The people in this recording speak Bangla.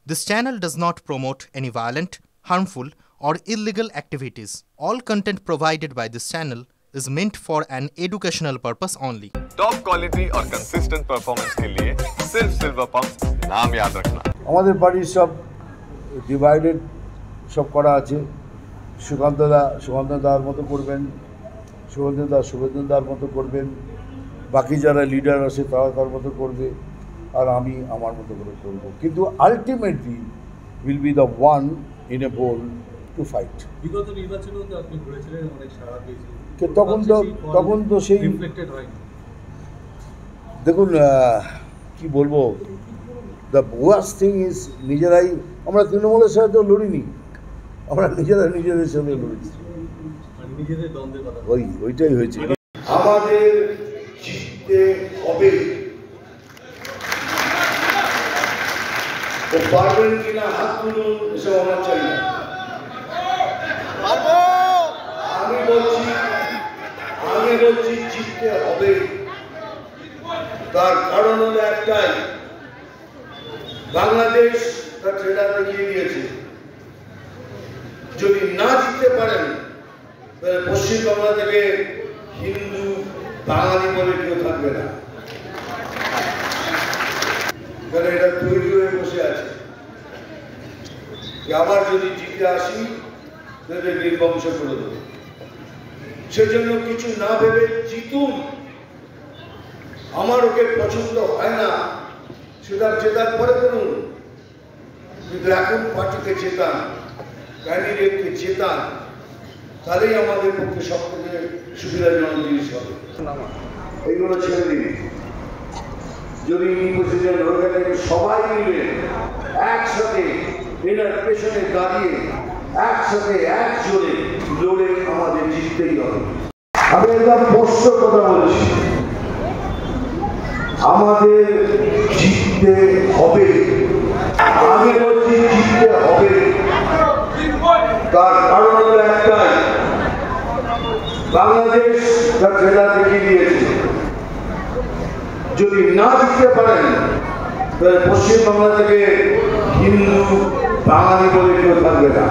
This channel does not promote any violent, harmful, or illegal activities. All content provided by this channel is meant for an educational purpose only. Top quality और कंसिस्टेंट परफॉर्मेंस के लिए सिर्फ सिल्वर पंप नाम याद रखना। আমাদের বাড়ির সব ডিভাইডেড সব করা আছে। সুকান্তদার মতো করবেন, শুভেন্দুদার মতো করবেন, বাকি যারা লিডার আছে তারা তার মতো করবে, আর আমি আমার মতো করে করব। কিন্তু ultimately will be the one in a bowl to fight. বিগত নির্বাচনেও তো আপনি ঘুরেছিলেন, অনেক সাড়া পেয়েছিলেন, তখন তো সেই রিফ্লেক্টেড হয়নি। দেখুন কি বলবো, দ্য ওয়ার্স্ট থিং ইজ নিজেরাই, আমরা তৃণমূলের সাথে তো লড়িনি, আমরা নিজেদের সাথে লড়েছি, নিজেদের দ্বন্দ্বের কথা ওইটাই হয়েছে। আমাদের জিততে হবে, ও পারবেন কিনা হাত তুলুন, এসব আমার চাই না। আমি বলছি জিততে হবে। তার কারণ হলো একটাই, বাংলাদেশ তার ট্রেলার দেখিয়ে দিয়েছে, যদি না জিততে পারেন তাহলে পশ্চিমবাংলা থেকে হিন্দু বাঙালি বলে কেউ থাকবে না, কারণ এটা তৈরি হয়ে বসে আছে। আবার যদি জিতে আসি তাহলে নির্বংশ করে দেবো। সেজন্য কিছু না ভেবে জিতুন। আমার ওকে পছন্দ হয় না, সেটা জেতার পরে করুন, কিন্তু এখন পার্টিকে জেতান, ক্যান্ডিডেটকে জেতান, তাহলেই আমাদের পক্ষে সব থেকে সুবিধাজনক জিনিস হবে। এইগুলো ছেড়ে দিন। যদি প্রেসিডেন্ট হয়ে গেলে সবাই মিলে একসাথে এনার পেছনে দাঁড়িয়ে একসাথে একজোরে লড়ে আমাদের জিততেই হবে। আমি একদম স্পষ্ট কথা বলছি, আমাদের জিততে হবে। আমি বলছি জিততে হবে। তার কারণ হলো একটাই, বাংলাদেশ তার ট্রেলার দেখিয়ে দিয়েছে, যদি না জিততে পারেন তাহলে পশ্চিমবাংলা থেকে হিন্দু বাঙালি বলে কেউ থাকবে না।